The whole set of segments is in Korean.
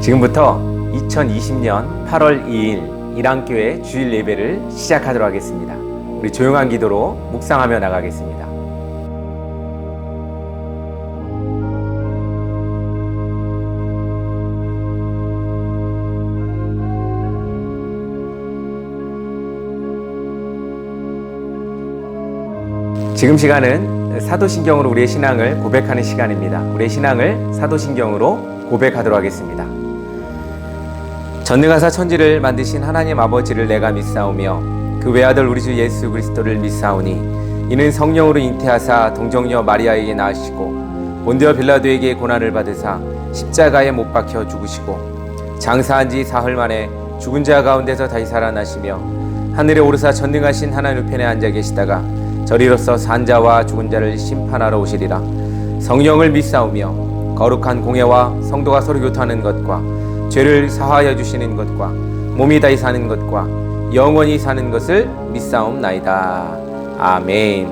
지금부터 2020년 8월 2일 일안교회 주일 예배를 시작하도록 하겠습니다. 우리 조용한 기도로 묵상하며 나가겠습니다. 지금 시간은 사도신경으로 우리의 신앙을 고백하는 시간입니다. 우리의 신앙을 사도신경으로 고백하도록 하겠습니다. 전능하사 천지를 만드신 하나님 아버지를 내가 믿사오며 그 외아들 우리 주 예수 그리스도를 믿사오니 이는 성령으로 잉태하사 동정녀 마리아에게 낳으시고 본디오 빌라도에게 고난을 받으사 십자가에 못 박혀 죽으시고 장사한 지 사흘 만에 죽은 자 가운데서 다시 살아나시며 하늘에 오르사 전능하신 하나님 우편에 앉아 계시다가 저리로서 산 자와 죽은 자를 심판하러 오시리라. 성령을 믿사오며 거룩한 공예와 성도가 서로 교통하는 것과 죄를 사하여 주시는 것과 몸이 다시 사는 것과 영원히 사는 것을 믿사옵나이다. 아멘.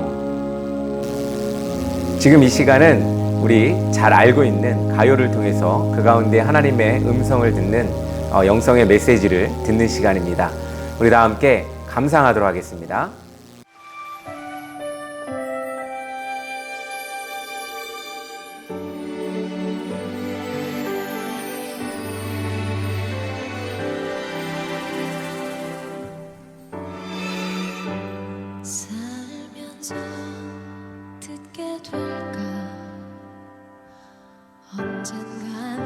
지금 이 시간은 우리 잘 알고 있는 가요를 통해서 그 가운데 하나님의 음성을 듣는 영성의 메시지를 듣는 시간입니다. 우리 다 함께 감상하도록 하겠습니다. 살면서 듣게 될까 언젠가는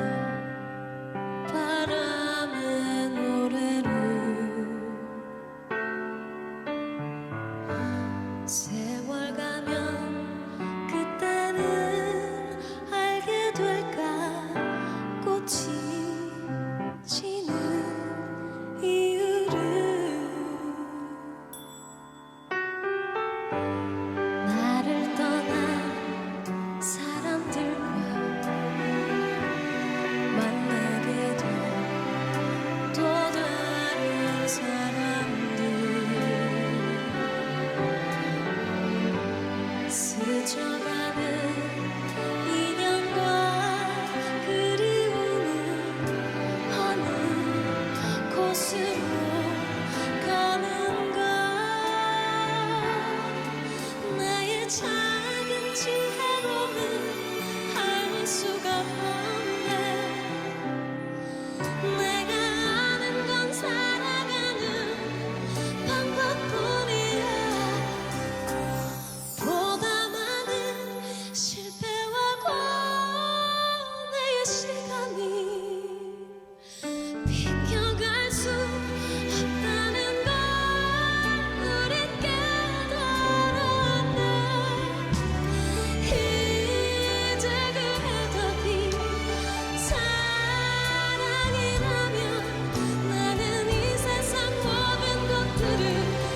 바람의 노래로 세월 가면 그때는 알게 될까 꽃이 지는 이유를 나를 떠난 사람들과 만나게 된 또 다른 사람들 스쳐가는 인연과 그리움은 어느 곳으로 가는가 나의 작은 지혜로는 알 수가 없네 내가 아는 건 살아가는 방법뿐이야 보다 많은 실패와 고뇌의 시간이 비켜갈 수 없다는 걸 우린 깨달았네 이제 그 해답이 사랑이라면 나는 이 세상 모든 것들을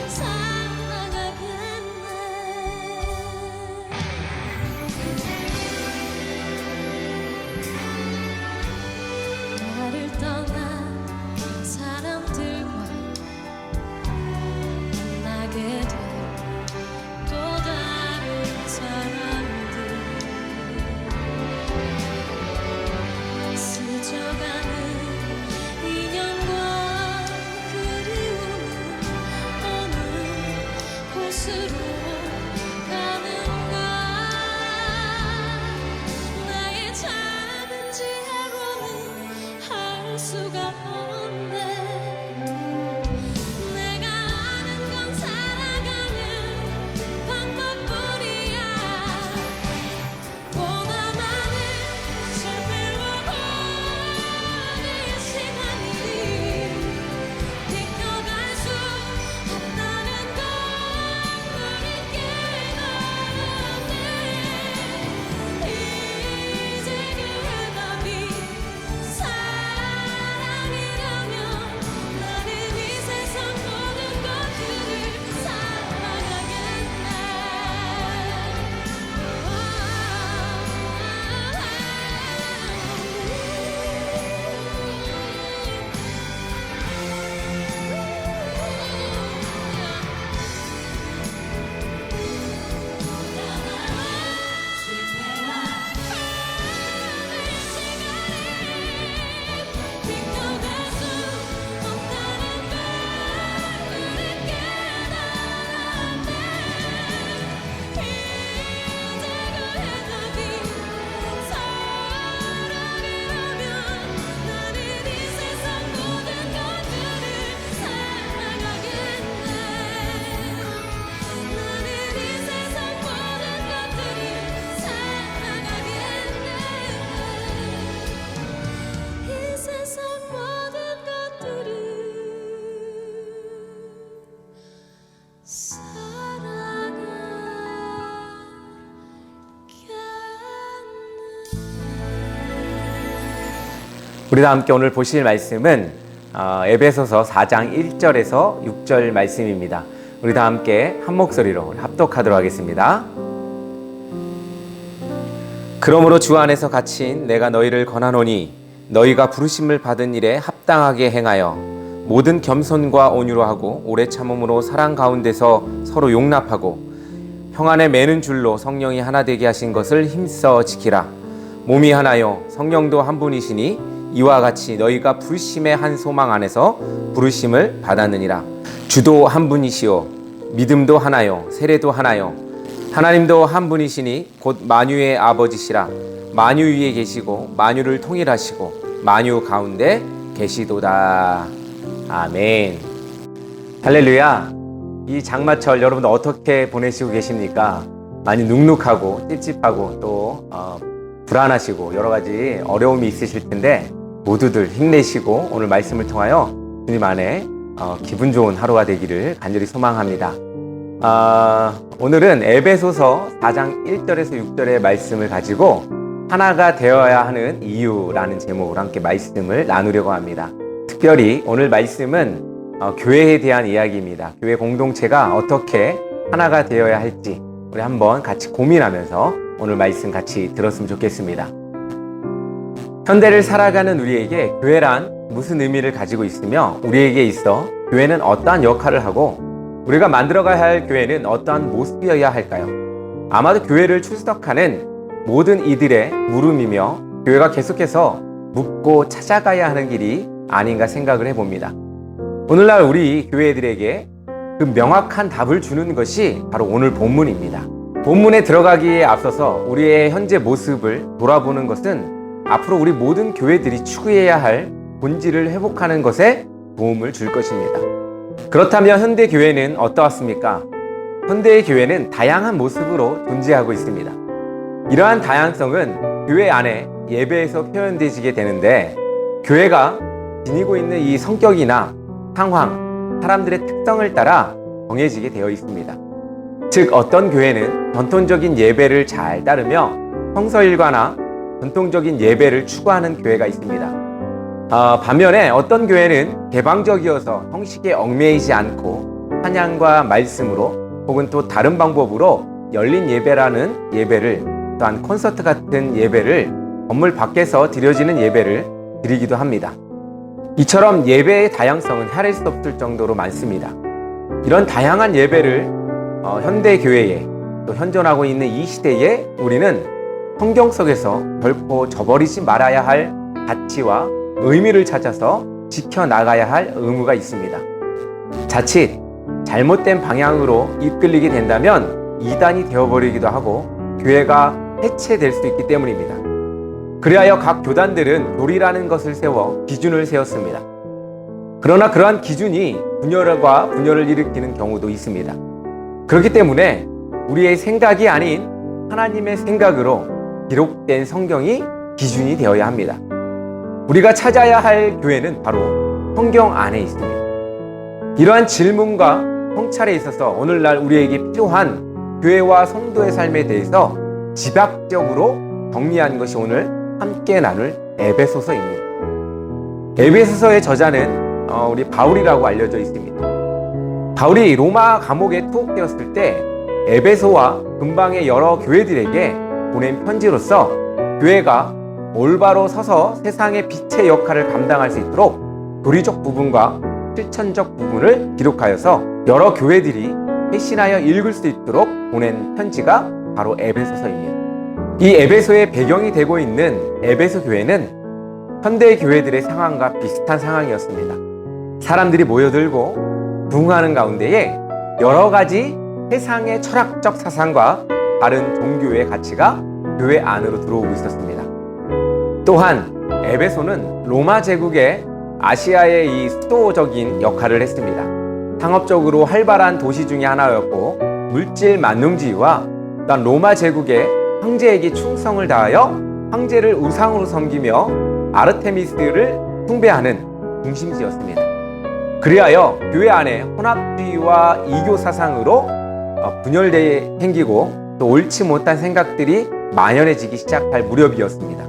사랑하겠네 나를 떠난 사람들과 만나게 된 또 다른 사람들 스쳐가는 인연과 그리움은 어느 곳으로 가는가 나의 작은 지혜로는 알 수가 없네 내가 아는 건 살아가는 방법뿐이야 보다 많은 실패와 고뇌의 시간이 우리 다 함께 오늘 보실 말씀은 에베소서 4장 1절에서 6절 말씀입니다. 우리 다 함께 한 목소리로 합독하도록 하겠습니다. 그러므로 주 안에서 갇힌 내가 너희를 권하노니 너희가 부르심을 받은 일에 합당하게 행하여 모든 겸손과 온유로 하고 오래 참음으로 사랑 가운데서 서로 용납하고 평안에 매는 줄로 성령이 하나 되게 하신 것을 힘써 지키라. 몸이 하나요 성령도 한 분이시니 이와 같이 너희가 부르심의 한 소망 안에서 부르심을 받았느니라. 주도 한 분이시요 믿음도 하나요 세례도 하나요 하나님도 한 분이시니 곧 만유의 아버지시라. 만유 위에 계시고 만유를 통일하시고 만유 가운데 계시도다. 아멘. 할렐루야. 이 장마철 여러분 어떻게 보내시고 계십니까? 많이 눅눅하고 찝찝하고 또 불안하시고 여러 가지 어려움이 있으실 텐데 모두들 힘내시고 오늘 말씀을 통하여 주님 안에 기분 좋은 하루가 되기를 간절히 소망합니다. 오늘은 에베소서 4장 1절에서 6절의 말씀을 가지고 하나가 되어야 하는 이유라는 제목으로 함께 말씀을 나누려고 합니다. 특별히 오늘 말씀은 교회에 대한 이야기입니다. 교회 공동체가 어떻게 하나가 되어야 할지 우리 한번 같이 고민하면서 오늘 말씀 같이 들었으면 좋겠습니다. 현대를 살아가는 우리에게 교회란 무슨 의미를 가지고 있으며 우리에게 있어 교회는 어떠한 역할을 하고 우리가 만들어가야 할 교회는 어떠한 모습이어야 할까요? 아마도 교회를 출석하는 모든 이들의 물음이며 교회가 계속해서 묻고 찾아가야 하는 길이 아닌가 생각을 해봅니다. 오늘날 우리 교회들에게 그 명확한 답을 주는 것이 바로 오늘 본문입니다. 본문에 들어가기에 앞서서 우리의 현재 모습을 돌아보는 것은 앞으로 우리 모든 교회들이 추구해야 할 본질을 회복하는 것에 도움을 줄 것입니다. 그렇다면 현대 교회는 어떠했습니까? 현대의 교회는 다양한 모습으로 존재하고 있습니다. 이러한 다양성은 교회 안에 예배에서 표현되지게 되는데 교회가 지니고 있는 이 성격이나 상황, 사람들의 특성을 따라 정해지게 되어 있습니다. 즉 어떤 교회는 전통적인 예배를 잘 따르며 성서일과나 전통적인 예배를 추구하는 교회가 있습니다. 반면에 어떤 교회는 개방적이어서 형식에 얽매이지 않고 찬양과 말씀으로 혹은 또 다른 방법으로 열린 예배라는 예배를 또한 콘서트 같은 예배를 건물 밖에서 드려지는 예배를 드리기도 합니다. 이처럼 예배의 다양성은 헤아릴 수 없을 정도로 많습니다. 이런 다양한 예배를 현대 교회에 또 현존하고 있는 이 시대에 우리는 성경 속에서 결코 저버리지 말아야 할 가치와 의미를 찾아서 지켜나가야 할 의무가 있습니다. 자칫 잘못된 방향으로 이끌리게 된다면 이단이 되어버리기도 하고 교회가 해체될 수 있기 때문입니다. 그리하여 각 교단들은 교리라는 것을 세워 기준을 세웠습니다. 그러나 그러한 기준이 분열과 분열을 일으키는 경우도 있습니다. 그렇기 때문에 우리의 생각이 아닌 하나님의 생각으로 기록된 성경이 기준이 되어야 합니다. 우리가 찾아야 할 교회는 바로 성경 안에 있습니다. 이러한 질문과 성찰에 있어서 오늘날 우리에게 필요한 교회와 성도의 삶에 대해서 집약적으로 정리한 것이 오늘 함께 나눌 에베소서입니다. 에베소서의 저자는 우리 바울이라고 알려져 있습니다. 바울이 로마 감옥에 투옥되었을 때 에베소와 근방의 여러 교회들에게 보낸 편지로서 교회가 올바로 서서 세상의 빛의 역할을 감당할 수 있도록 교리적 부분과 실천적 부분을 기록하여서 여러 교회들이 회신하여 읽을 수 있도록 보낸 편지가 바로 에베소서입니다. 이 에베소의 배경이 되고 있는 에베소 교회는 현대 교회들의 상황과 비슷한 상황이었습니다. 사람들이 모여들고 부흥하는 가운데에 여러 가지 세상의 철학적 사상과 다른 종교의 가치가 교회 안으로 들어오고 있었습니다. 또한 에베소는 로마 제국의 아시아의 이 수도적인 역할을 했습니다. 상업적으로 활발한 도시 중에 하나였고 물질 만능주의와 또한 로마 제국의 황제에게 충성을 다하여 황제를 우상으로 섬기며 아르테미스를 숭배하는 중심지였습니다. 그리하여 교회 안에 혼합주의와 이교 사상으로 분열되어 생기고 또 옳지 못한 생각들이 만연해지기 시작할 무렵이었습니다.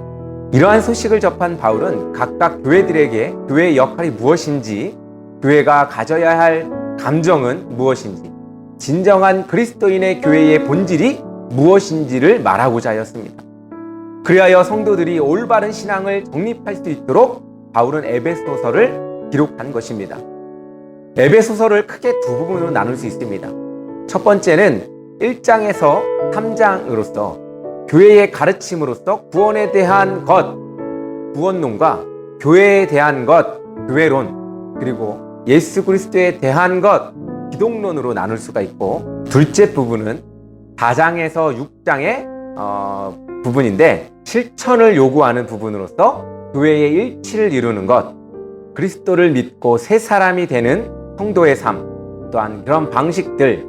이러한 소식을 접한 바울은 각각 교회들에게 교회의 역할이 무엇인지, 교회가 가져야 할 감정은 무엇인지, 진정한 그리스도인의 교회의 본질이 무엇인지를 말하고자 하였습니다. 그리하여 성도들이 올바른 신앙을 정립할 수 있도록 바울은 에베소서를 기록한 것입니다. 에베소서를 크게 두 부분으로 나눌 수 있습니다. 첫 번째는 1장에서 3장으로서 교회의 가르침으로서 구원에 대한 것, 구원론과 교회에 대한 것, 교회론, 그리고 예수 그리스도에 대한 것, 기독론으로 나눌 수가 있고, 둘째 부분은 4장에서 6장의 부분인데 실천을 요구하는 부분으로서 교회의 일치를 이루는 것, 그리스도를 믿고 새 사람이 되는 성도의 삶, 또한 그런 방식들,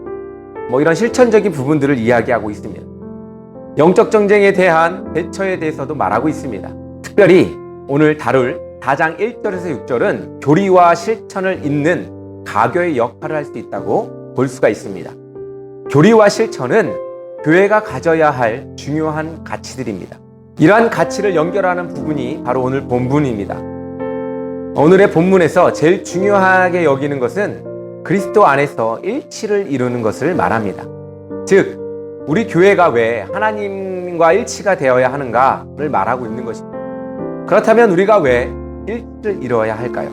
이런 실천적인 부분들을 이야기하고 있습니다. 영적 전쟁에 대한 대처에 대해서도 말하고 있습니다. 특별히 오늘 다룰 4장 1절에서 6절은 교리와 실천을 잇는 가교의 역할을 할 수 있다고 볼 수가 있습니다. 교리와 실천은 교회가 가져야 할 중요한 가치들입니다. 이러한 가치를 연결하는 부분이 바로 오늘 본문입니다. 오늘의 본문에서 제일 중요하게 여기는 것은 그리스도 안에서 일치를 이루는 것을 말합니다. 즉, 우리 교회가 왜 하나님과 일치가 되어야 하는가를 말하고 있는 것입니다. 그렇다면 우리가 왜 일치를 이루어야 할까요?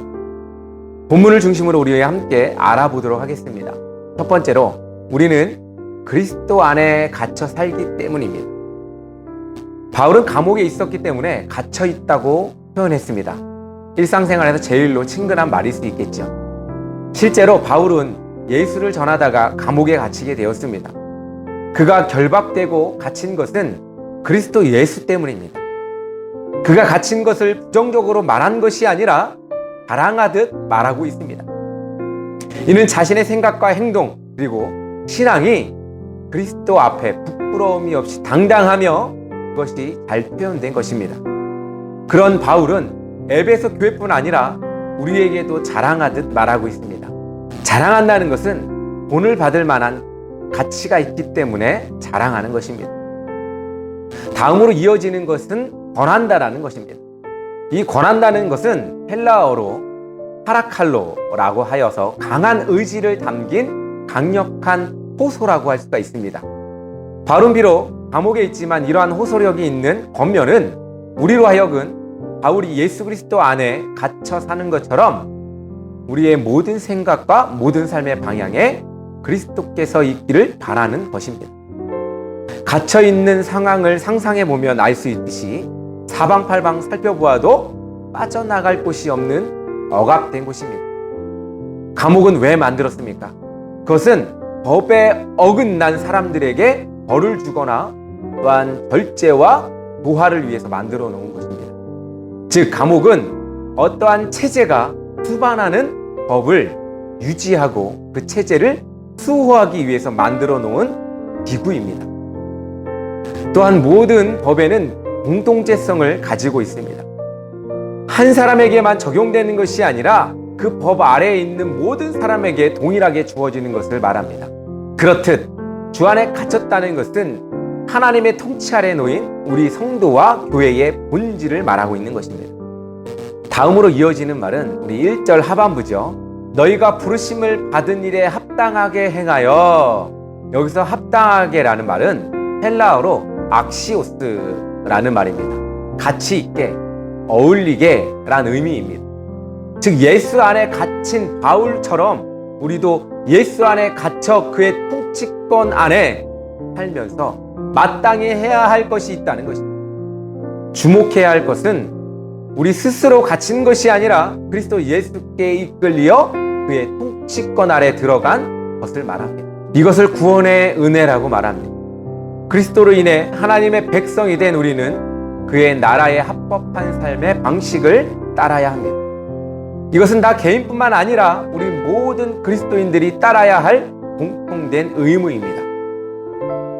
본문을 중심으로 우리 함께 알아보도록 하겠습니다. 첫 번째로, 우리는 그리스도 안에 갇혀 살기 때문입니다. 바울은 감옥에 있었기 때문에 갇혀 있다고 표현했습니다. 일상생활에서 제일로 친근한 말일 수 있겠죠. 실제로 바울은 예수를 전하다가 감옥에 갇히게 되었습니다. 그가 결박되고 갇힌 것은 그리스도 예수 때문입니다. 그가 갇힌 것을 부정적으로 말한 것이 아니라 자랑하듯 말하고 있습니다. 이는 자신의 생각과 행동, 그리고 신앙이 그리스도 앞에 부끄러움이 없이 당당하며 그것이 잘 표현된 것입니다. 그런 바울은 에베소 교회뿐 아니라 우리에게도 자랑하듯 말하고 있습니다. 자랑한다는 것은 본을 받을 만한 가치가 있기 때문에 자랑하는 것입니다. 다음으로 이어지는 것은 권한다라는 것입니다. 이 권한다는 것은 헬라어로 파라칼로라고 하여서 강한 의지를 담긴 강력한 호소라고 할 수가 있습니다. 바울은 비록 감옥에 있지만 이러한 호소력이 있는 겉면은 우리로 하여금 바울이 예수 그리스도 안에 갇혀 사는 것처럼 우리의 모든 생각과 모든 삶의 방향에 그리스도께서 있기를 바라는 것입니다. 갇혀 있는 상황을 상상해 보면 알 수 있듯이 사방팔방 살펴보아도 빠져나갈 곳이 없는 억압된 곳입니다. 감옥은 왜 만들었습니까? 그것은 법에 어긋난 사람들에게 벌을 주거나 또한 절제와 보화를 위해서 만들어 놓은 것입니다. 즉, 감옥은 어떠한 체제가 수반하는 법을 유지하고 그 체제를 수호하기 위해서 만들어 놓은 기구입니다. 또한 모든 법에는 공동체성을 가지고 있습니다. 한 사람에게만 적용되는 것이 아니라 그 법 아래에 있는 모든 사람에게 동일하게 주어지는 것을 말합니다. 그렇듯 주 안에 갇혔다는 것은 하나님의 통치 아래 놓인 우리 성도와 교회의 본질을 말하고 있는 것입니다. 다음으로 이어지는 말은 우리 1절 하반부죠. 너희가 부르심을 받은 일에 합당하게 행하여. 여기서 합당하게라는 말은 헬라어로 악시오스라는 말입니다. 가치 있게, 어울리게 라는 의미입니다. 즉, 예수 안에 갇힌 바울처럼 우리도 예수 안에 갇혀 그의 통치권 안에 살면서 마땅히 해야 할 것이 있다는 것입니다. 주목해야 할 것은 우리 스스로 갇힌 것이 아니라 그리스도 예수께 이끌려 그의 통치권 아래 들어간 것을 말합니다. 이것을 구원의 은혜라고 말합니다. 그리스도로 인해 하나님의 백성이 된 우리는 그의 나라에 합법한 삶의 방식을 따라야 합니다. 이것은 나 개인뿐만 아니라 우리 모든 그리스도인들이 따라야 할 공통된 의무입니다.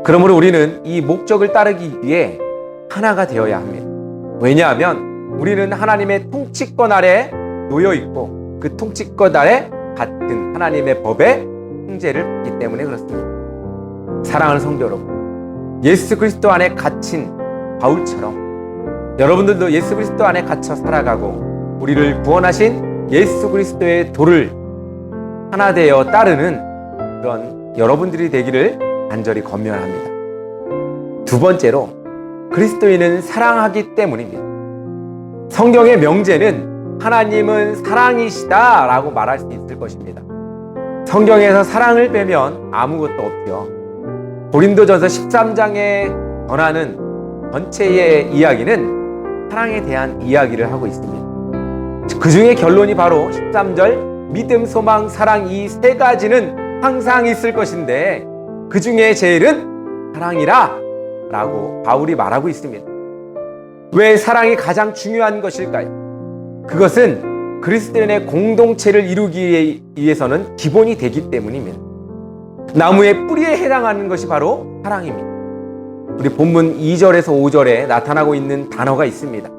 그러므로 우리는 이 목적을 따르기 위해 하나가 되어야 합니다. 왜냐하면 우리는 하나님의 통치권 아래 놓여 있고 그 통치권 아래 같은 하나님의 법의 통제를 받기 때문에 그렇습니다. 사랑하는 성도 여러분, 예수 그리스도 안에 갇힌 바울처럼 여러분들도 예수 그리스도 안에 갇혀 살아가고 우리를 구원하신 예수 그리스도의 도를 하나 되어 따르는 그런 여러분들이 되기를 간절히 권면합니다. 두 번째로, 그리스도인은 사랑하기 때문입니다. 성경의 명제는 하나님은 사랑이시다 라고 말할 수 있을 것입니다. 성경에서 사랑을 빼면 아무것도 없죠. 고린도전서 13장에 전하는 전체의 이야기는 사랑에 대한 이야기를 하고 있습니다. 그 중에 결론이 바로 13절 믿음, 소망, 사랑, 이 세 가지는 항상 있을 것인데 그 중에 제일은 사랑이라 라고 바울이 말하고 있습니다. 왜 사랑이 가장 중요한 것일까요? 그것은 그리스도인의 공동체를 이루기 위해서는 기본이 되기 때문입니다. 나무의 뿌리에 해당하는 것이 바로 사랑입니다. 우리 본문 2절에서 5절에 나타나고 있는 단어가 있습니다.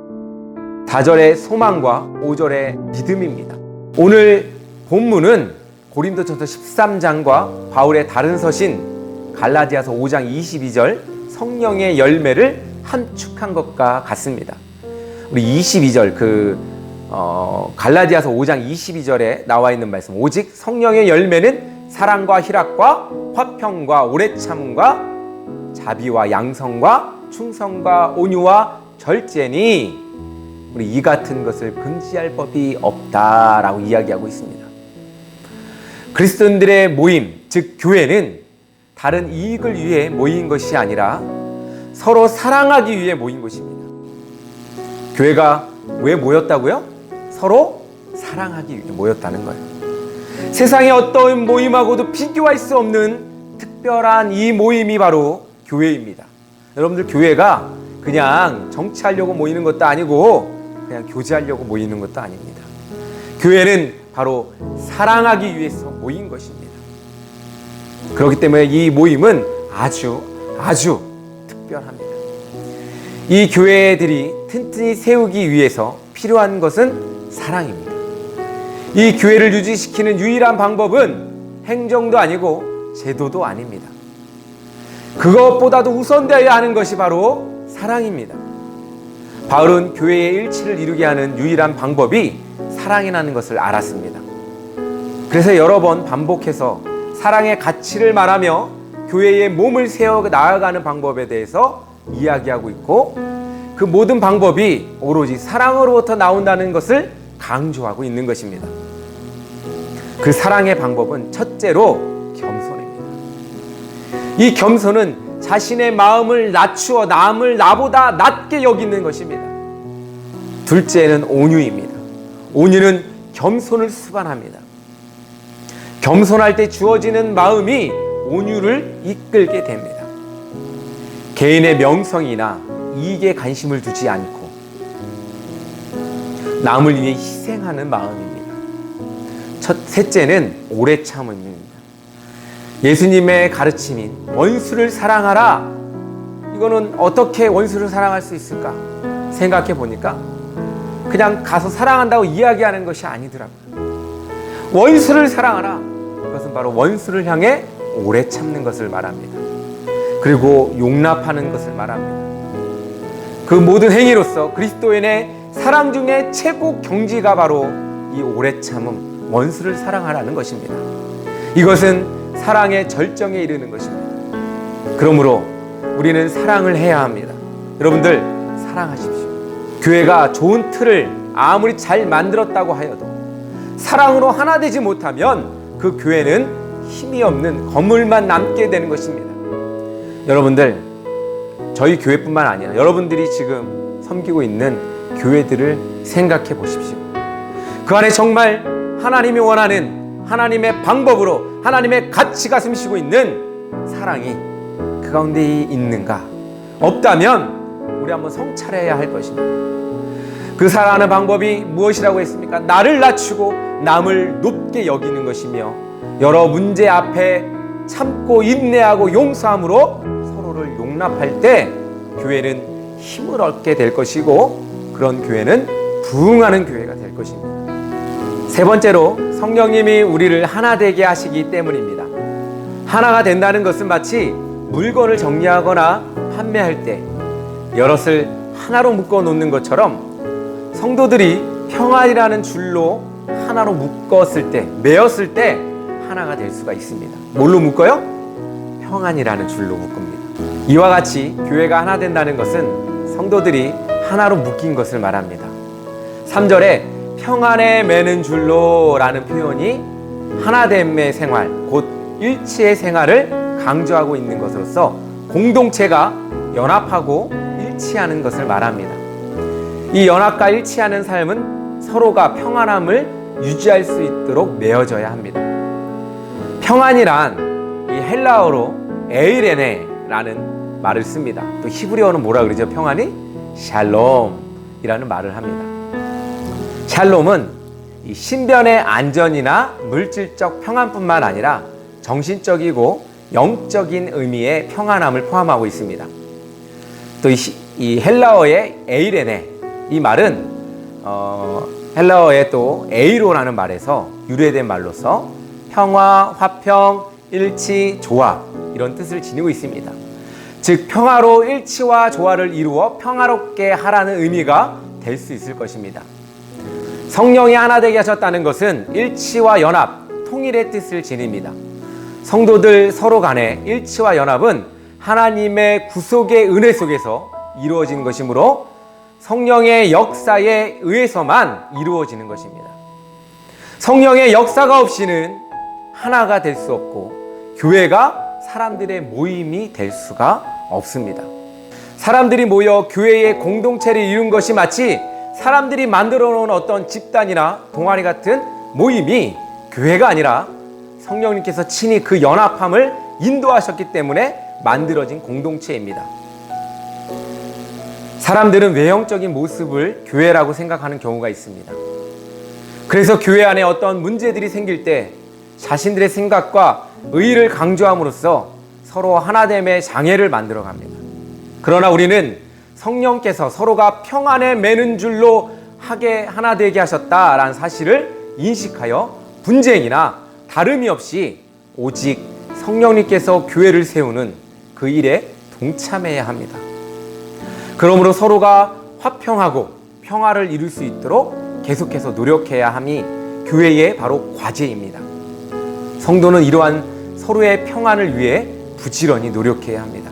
4절의 소망과 5절의 믿음입니다. 오늘 본문은 고린도전서 13장과 바울의 다른 서신 갈라디아서 5장 22절 성령의 열매를 함축한 것과 같습니다. 우리 22절 갈라디아서 5장 22절에 나와 있는 말씀, 오직 성령의 열매는 사랑과 희락과 화평과 오래 참음과 자비와 양성과 충성과 온유와 절제니 우리 이 같은 것을 금지할 법이 없다라고 이야기하고 있습니다. 그리스도인들의 모임, 즉 교회는 다른 이익을 위해 모인 것이 아니라 서로 사랑하기 위해 모인 것입니다. 교회가 왜 모였다고요? 서로 사랑하기 위해 모였다는 거예요. 세상의 어떤 모임하고도 비교할 수 없는 특별한 이 모임이 바로 교회입니다. 여러분들, 교회가 그냥 정치하려고 모이는 것도 아니고 그냥 교제하려고 모이는 것도 아닙니다. 교회는 바로 사랑하기 위해서 모인 것입니다. 그렇기 때문에 이 모임은 아주 특별합니다. 이 교회들이 튼튼히 세우기 위해서 필요한 것은 사랑입니다. 이 교회를 유지시키는 유일한 방법은 행정도 아니고 제도도 아닙니다. 그것보다도 우선되어야 하는 것이 바로 사랑입니다. 바울은 교회의 일치를 이루게 하는 유일한 방법이 사랑이라는 것을 알았습니다. 그래서 여러 번 반복해서 사랑의 가치를 말하며 교회의 몸을 세워 나아가는 방법에 대해서 이야기하고 있고, 그 모든 방법이 오로지 사랑으로부터 나온다는 것을 강조하고 있는 것입니다. 그 사랑의 방법은 첫째로 겸손입니다. 이 겸손은 자신의 마음을 낮추어 남을 나보다 낮게 여기는 것입니다. 둘째는 온유입니다. 온유는 겸손을 수반합니다. 겸손할 때 주어지는 마음이 온유를 이끌게 됩니다. 개인의 명성이나 이익에 관심을 두지 않고 남을 위해 희생하는 마음입니다. 셋째는 오래 참음입니다. 예수님의 가르침인 원수를 사랑하라, 이거는 어떻게 원수를 사랑할 수 있을까 생각해 보니까 그냥 가서 사랑한다고 이야기하는 것이 아니더라고요. 원수를 사랑하라, 그것은 바로 원수를 향해 오래 참는 것을 말합니다. 그리고 용납하는 것을 말합니다. 그 모든 행위로서 그리스도인의 사랑 중에 최고 경지가 바로 이 오래 참음, 원수를 사랑하라는 것입니다. 이것은 사랑의 절정에 이르는 것입니다. 그러므로 우리는 사랑을 해야 합니다. 여러분들, 사랑하십시오. 교회가 좋은 틀을 아무리 잘 만들었다고 하여도 사랑으로 하나 되지 못하면 그 교회는 힘이 없는 건물만 남게 되는 것입니다. 여러분들, 저희 교회뿐만 아니라 여러분들이 지금 섬기고 있는 교회들을 생각해 보십시오. 그 안에 정말 하나님이 원하는 하나님의 방법으로 하나님의 가치가 숨쉬고 있는 사랑이 그 가운데 있는가? 없다면 우리 한번 성찰해야 할 것입니다. 그 사랑하는 방법이 무엇이라고 했습니까? 나를 낮추고 남을 높게 여기는 것이며 여러 문제 앞에 참고 인내하고 용서함으로 서로를 용납할 때 교회는 힘을 얻게 될 것이고, 그런 교회는 부흥하는 교회가 될 것입니다. 세 번째로, 성령님이 우리를 하나 되게 하시기 때문입니다. 하나가 된다는 것은 마치 물건을 정리하거나 판매할 때 여럿을 하나로 묶어 놓는 것처럼 성도들이 평안이라는 줄로 하나로 묶었을 때, 매었을 때 하나가 될 수가 있습니다. 뭘로 묶어요? 평안이라는 줄로 묶습니다. 이와 같이 교회가 하나 된다는 것은 성도들이 하나로 묶인 것을 말합니다. 3절에 평안에 매는 줄로 라는 표현이 하나됨의 생활, 곧 일치의 생활을 강조하고 있는 것으로서 공동체가 연합하고 일치하는 것을 말합니다. 이 연합과 일치하는 삶은 서로가 평안함을 유지할 수 있도록 매어져야 합니다. 평안이란 이 헬라어로 에이레네라는 말을 씁니다. 또 히브리어는 뭐라 그러죠? 평안이? 샬롬이라는 말을 합니다. 샬롬은 이 신변의 안전이나 물질적 평안뿐만 아니라 정신적이고 영적인 의미의 평안함을 포함하고 있습니다. 또 이 헬라어의 에이레네, 이 말은 헬라어의 또 에이로라는 말에서 유래된 말로서 평화, 화평, 일치, 조화 이런 뜻을 지니고 있습니다. 즉 평화로 일치와 조화를 이루어 평화롭게 하라는 의미가 될 수 있을 것입니다. 성령이 하나 되게 하셨다는 것은 일치와 연합, 통일의 뜻을 지닙니다. 성도들 서로 간의 일치와 연합은 하나님의 구속의 은혜 속에서 이루어지는 것이므로 성령의 역사에 의해서만 이루어지는 것입니다. 성령의 역사가 없이는 하나가 될 수 없고 교회가 사람들의 모임이 될 수가 없습니다. 사람들이 모여 교회의 공동체를 이룬 것이 마치 사람들이 만들어 놓은 어떤 집단이나 동아리 같은 모임이 교회가 아니라 성령님께서 친히 그 연합함을 인도하셨기 때문에 만들어진 공동체입니다. 사람들은 외형적인 모습을 교회라고 생각하는 경우가 있습니다. 그래서 교회 안에 어떤 문제들이 생길 때 자신들의 생각과 의의를 강조함으로써 서로 하나됨의 장애를 만들어 갑니다. 그러나 우리는 성령께서 서로가 평안에 매는 줄로 하게 하나 되게 하셨다라는 사실을 인식하여 분쟁이나 다름이 없이 오직 성령님께서 교회를 세우는 그 일에 동참해야 합니다. 그러므로 서로가 화평하고 평화를 이룰 수 있도록 계속해서 노력해야 함이 교회의 바로 과제입니다. 성도는 이러한 서로의 평안을 위해 부지런히 노력해야 합니다.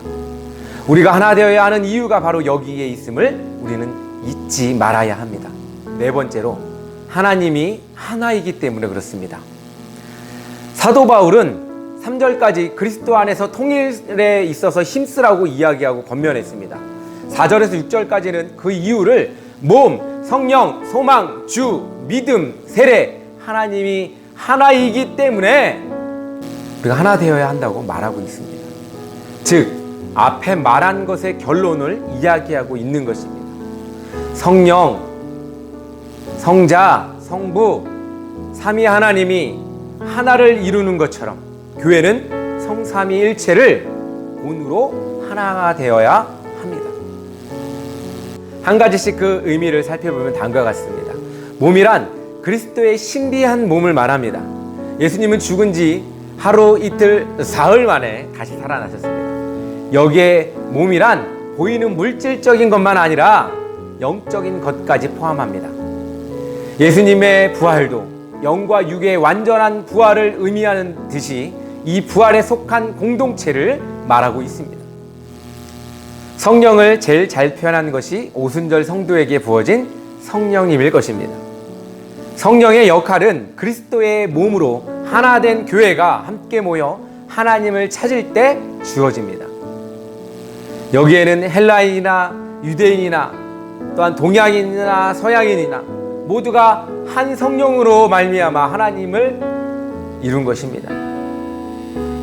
우리가 하나 되어야 하는 이유가 바로 여기에 있음을 우리는 잊지 말아야 합니다. 네 번째로 하나님이 하나이기 때문에 그렇습니다. 사도 바울은 3절까지 그리스도 안에서 통일에 있어서 힘쓰라고 이야기하고 권면했습니다. 4절에서 6절까지는 그 이유를 몸, 성령, 소망, 주, 믿음, 세례, 하나님이 하나이기 때문에 우리가 하나 되어야 한다고 말하고 있습니다. 즉 앞에 말한 것의 결론을 이야기하고 있는 것입니다. 성령, 성자, 성부, 삼위 하나님이 하나를 이루는 것처럼 교회는 성삼위일체를 본으로 하나가 되어야 합니다. 한 가지씩 그 의미를 살펴보면 다음과 같습니다. 몸이란 그리스도의 신비한 몸을 말합니다. 예수님은 죽은 지 하루, 이틀, 사흘 만에 다시 살아나셨습니다. 여기에 몸이란 보이는 물질적인 것만 아니라 영적인 것까지 포함합니다. 예수님의 부활도 영과 육의 완전한 부활을 의미하는 듯이 이 부활에 속한 공동체를 말하고 있습니다. 성령을 제일 잘 표현하는 것이 오순절 성도에게 부어진 성령님일 것입니다. 성령의 역할은 그리스도의 몸으로 하나 된 교회가 함께 모여 하나님을 찾을 때 주어집니다. 여기에는 헬라인이나 유대인이나 또한 동양인이나 서양인이나 모두가 한 성령으로 말미암아 하나님을 이룬 것입니다.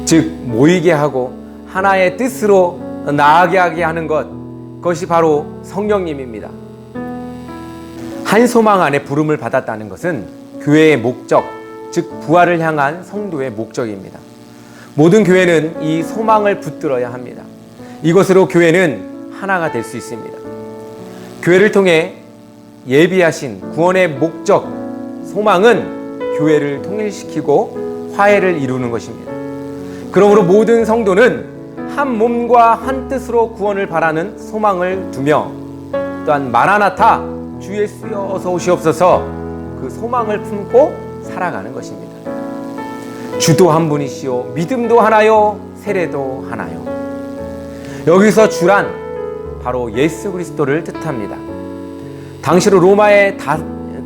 즉 모이게 하고 하나의 뜻으로 나아가게 하는 것, 그것이 바로 성령님입니다. 한 소망 안에 부름을 받았다는 것은 교회의 목적, 즉 부활을 향한 성도의 목적입니다. 모든 교회는 이 소망을 붙들어야 합니다. 이것으로 교회는 하나가 될 수 있습니다. 교회를 통해 예비하신 구원의 목적, 소망은 교회를 통일시키고 화해를 이루는 것입니다. 그러므로 모든 성도는 한 몸과 한 뜻으로 구원을 바라는 소망을 두며 또한 마라나타 주 예수여 어서 오시옵소서 그 소망을 품고 살아가는 것입니다. 주도 한 분이시오 믿음도 하나요 세례도 하나요. 여기서 주란 바로 예수 그리스도를 뜻합니다. 당시로 로마의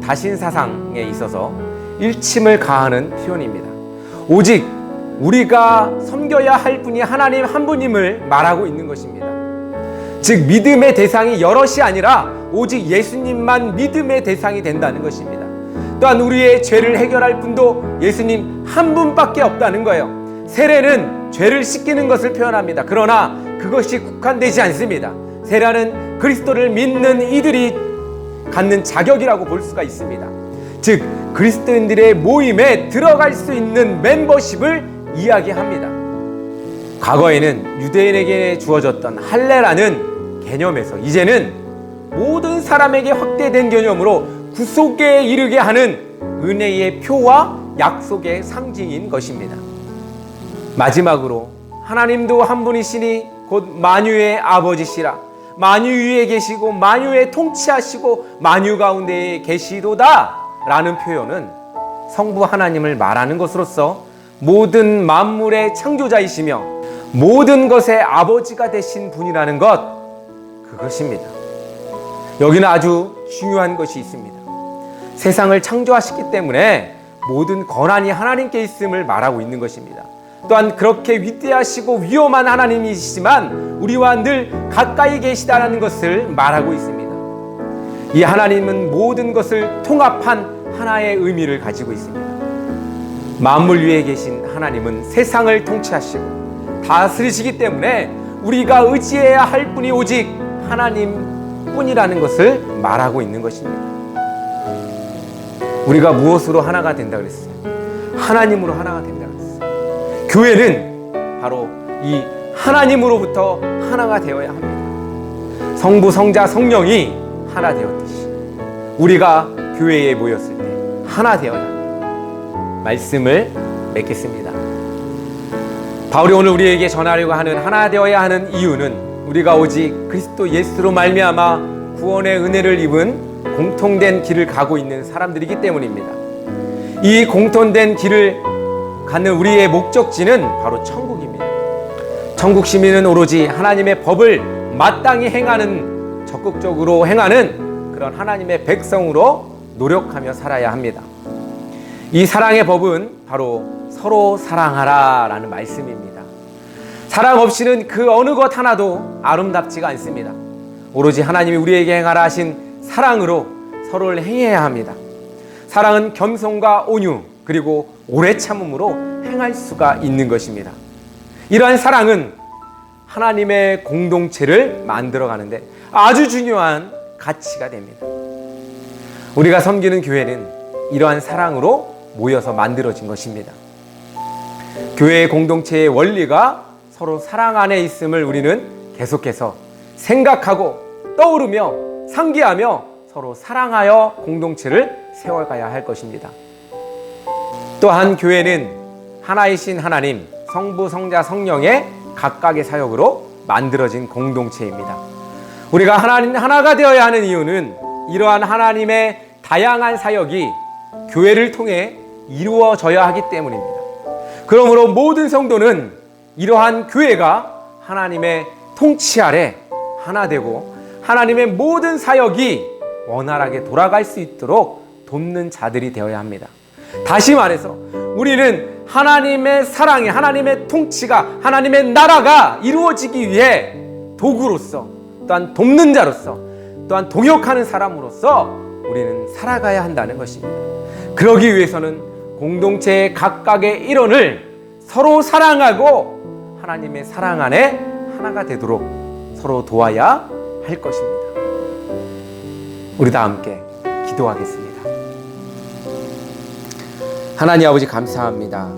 다신 사상에 있어서 일침을 가하는 표현입니다. 오직 우리가 섬겨야 할 분이 하나님 한 분임을 말하고 있는 것입니다. 즉 믿음의 대상이 여럿이 아니라 오직 예수님만 믿음의 대상이 된다는 것입니다. 또한 우리의 죄를 해결할 분도 예수님 한 분밖에 없다는 거예요. 세례는 죄를 씻기는 것을 표현합니다. 그러나 그것이 국한되지 않습니다. 세례는 그리스도를 믿는 이들이 갖는 자격이라고 볼 수가 있습니다. 즉 그리스도인들의 모임에 들어갈 수 있는 멤버십을 이야기합니다. 과거에는 유대인에게 주어졌던 할례라는 개념에서 이제는 모든 사람에게 확대된 개념으로 구속에 이르게 하는 은혜의 표와 약속의 상징인 것입니다. 마지막으로 하나님도 한 분이시니 곧 만유의 아버지시라. 만유 위에 계시고 만유에 통치하시고 만유 가운데에 계시도다 라는 표현은 성부 하나님을 말하는 것으로서 모든 만물의 창조자이시며 모든 것의 아버지가 되신 분이라는 것, 그것입니다. 여기는 아주 중요한 것이 있습니다. 세상을 창조하셨기 때문에 모든 권한이 하나님께 있음을 말하고 있는 것입니다. 또한 그렇게 위대하시고 위험한 하나님이시지만 우리와 늘 가까이 계시다는 것을 말하고 있습니다. 이 하나님은 모든 것을 통합한 하나의 의미를 가지고 있습니다. 만물 위에 계신 하나님은 세상을 통치하시고 다스리시기 때문에 우리가 의지해야 할 분이 오직 하나님뿐이라는 것을 말하고 있는 것입니다. 우리가 무엇으로 하나가 된다 그랬어요? 하나님으로 하나가 된다 그랬어요. 교회는 바로 이 하나님으로부터 하나가 되어야 합니다. 성부, 성자, 성령이 하나 되었듯이 우리가 교회에 모였을 때 하나 되어야 합니다. 말씀을 맺겠습니다. 바울이 오늘 우리에게 전하려고 하는 하나 되어야 하는 이유는 우리가 오직 그리스도 예수로 말미암아 구원의 은혜를 입은 공통된 길을 가고 있는 사람들이기 때문입니다. 이 공통된 길을 가는 우리의 목적지는 바로 천국입니다. 천국 시민은 오로지 하나님의 법을 마땅히 행하는, 적극적으로 행하는 그런 하나님의 백성으로 노력하며 살아야 합니다. 이 사랑의 법은 바로 서로 사랑하라 라는 말씀입니다. 사랑 없이는 그 어느 것 하나도 아름답지가 않습니다. 오로지 하나님이 우리에게 행하라 하신 사랑으로 서로를 행해야 합니다. 사랑은 겸손과 온유 그리고 오래 참음으로 행할 수가 있는 것입니다. 이러한 사랑은 하나님의 공동체를 만들어가는데 아주 중요한 가치가 됩니다. 우리가 섬기는 교회는 이러한 사랑으로 모여서 만들어진 것입니다. 교회의 공동체의 원리가 서로 사랑 안에 있음을 우리는 계속해서 생각하고 떠오르며 상기하며 서로 사랑하여 공동체를 세워가야 할 것입니다. 또한 교회는 하나이신 하나님, 성부, 성자, 성령의 각각의 사역으로 만들어진 공동체입니다. 우리가 하나가 되어야 하는 이유는 이러한 하나님의 다양한 사역이 교회를 통해 이루어져야 하기 때문입니다. 그러므로 모든 성도는 이러한 교회가 하나님의 통치 아래 하나 되고 하나님의 모든 사역이 원활하게 돌아갈 수 있도록 돕는 자들이 되어야 합니다. 다시 말해서 우리는 하나님의 사랑이, 하나님의 통치가, 하나님의 나라가 이루어지기 위해 도구로서, 또한 돕는 자로서, 또한 동역하는 사람으로서 우리는 살아가야 한다는 것입니다. 그러기 위해서는 공동체의 각각의 일원을 서로 사랑하고 하나님의 사랑 안에 하나가 되도록 서로 도와야 할 것입니다. 우리 다 함께 기도하겠습니다. 하나님 아버지 감사합니다.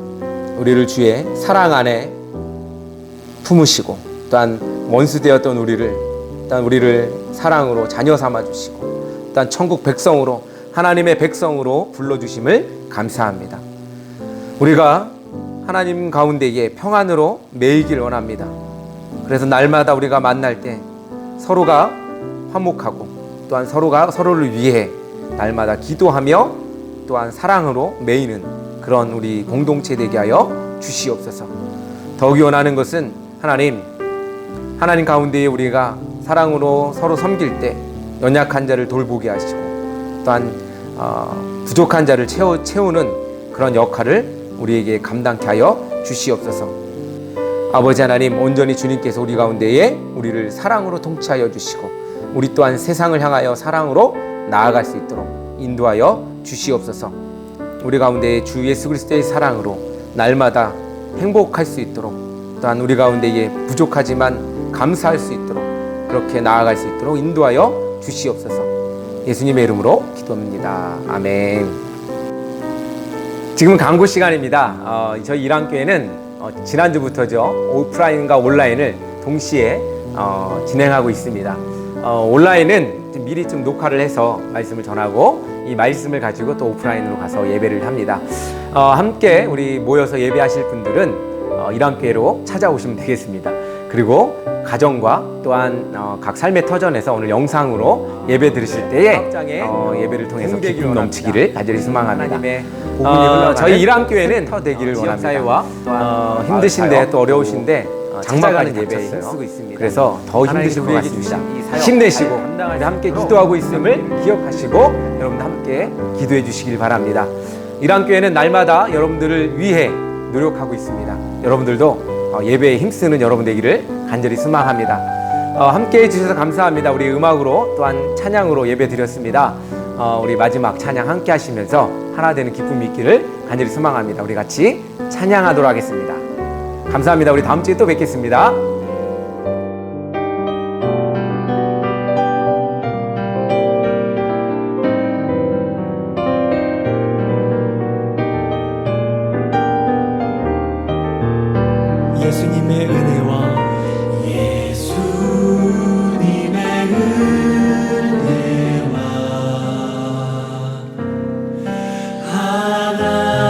우리를 주의 사랑 안에 품으시고 또한 원수되었던 우리를 사랑으로 자녀 삼아 주시고 또한 천국 백성으로 하나님의 백성으로 불러주심을 감사합니다. 우리가 하나님 가운데에 평안으로 매이길 원합니다. 그래서 날마다 우리가 만날 때 서로가 화목하고 또한 서로가 서로를 위해 날마다 기도하며 또한 사랑으로 매이는 그런 우리 공동체 되게 하여 주시옵소서. 더욱이 원하는 것은 하나님 가운데에 우리가 사랑으로 서로 섬길 때 연약한 자를 돌보게 하시고 또한 부족한 자를 채우는 그런 역할을 우리에게 감당케 하여 주시옵소서. 아버지 하나님, 온전히 주님께서 우리 가운데에 우리를 사랑으로 통치하여 주시고 우리 또한 세상을 향하여 사랑으로 나아갈 수 있도록 인도하여 주시옵소서. 우리 가운데에 주 예수 그리스도의 사랑으로 날마다 행복할 수 있도록 또한 우리 가운데에 부족하지만 감사할 수 있도록 그렇게 나아갈 수 있도록 인도하여 주시옵소서. 예수님의 이름으로 기도합니다. 아멘. 지금은 광고 시간입니다. 저희 일안교회는 지난주부터죠, 오프라인과 온라인을 동시에 진행하고 있습니다. 온라인은 미리 좀 녹화를 해서 말씀을 전하고 이 말씀을 가지고 또 오프라인으로 가서 예배를 합니다. 함께 우리 모여서 예배하실 분들은 일안교회로 찾아오시면 되겠습니다. 그리고 가정과 또한 각 삶의 터전에서 오늘 영상으로 예배 들으실 때에 예배를 통해서 기쁨 넘치기를 간절히 소망합니다. 저희 일안교회는 되기를 원합니다. 힘드신데 또 어려우신데 장막가는 예배에 힘쓰고 있습니다. 그래서 더 힘드실 것 같습니다. 힘내시고 우리 함께 기도하고 있음을 기억하시고 여러분들 함께 기도해 주시길 바랍니다. 일안교회는 날마다 여러분들을 위해 노력하고 있습니다. 여러분들도 예배에 힘쓰는 여러분 되기를 간절히 소망합니다. 함께 해주셔서 감사합니다. 우리 음악으로 또한 찬양으로 예배 드렸습니다. 우리 마지막 찬양 함께 하시면서 하나 되는 기쁨이 있기를 간절히 소망합니다. 우리 같이 찬양하도록 하겠습니다. 감사합니다. 우리 다음 주에 또 뵙겠습니다. 예수님의 은혜와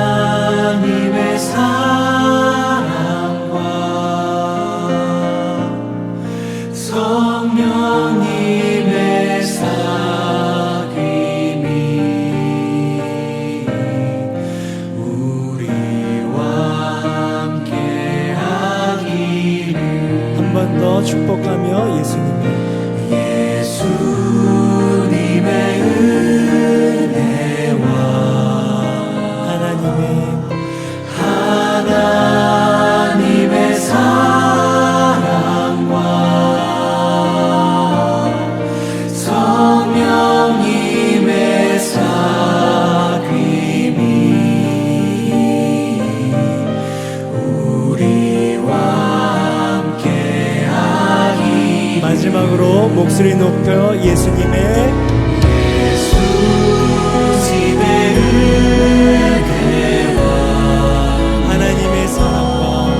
하나님의 사랑과 성령님의 사귐이 우리와 함께하기를. 한 번 더 축복하며 예수님의 은혜와 하나님의 사랑과 성령님의 사귐이 우리와 함께하기. 마지막으로 목소리 높여 예수님의 은혜와 하나님의 사랑과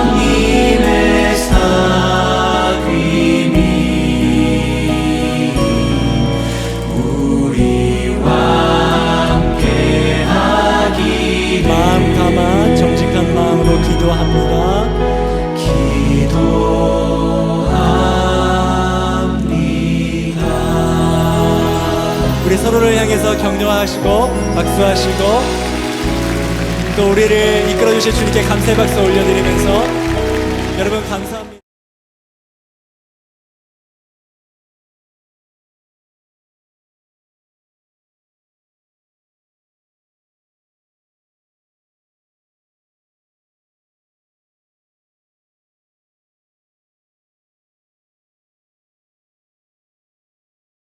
성령님의 사귐이 우리와 함께하기. 마음 담아 정직한 마음으로 기도합니다. 우리 서로를 향해서 격려하시고 박수하시고 또 우리를 이끌어주실 주님께 감사의 박수 올려드리면서 여러분 감사합니다.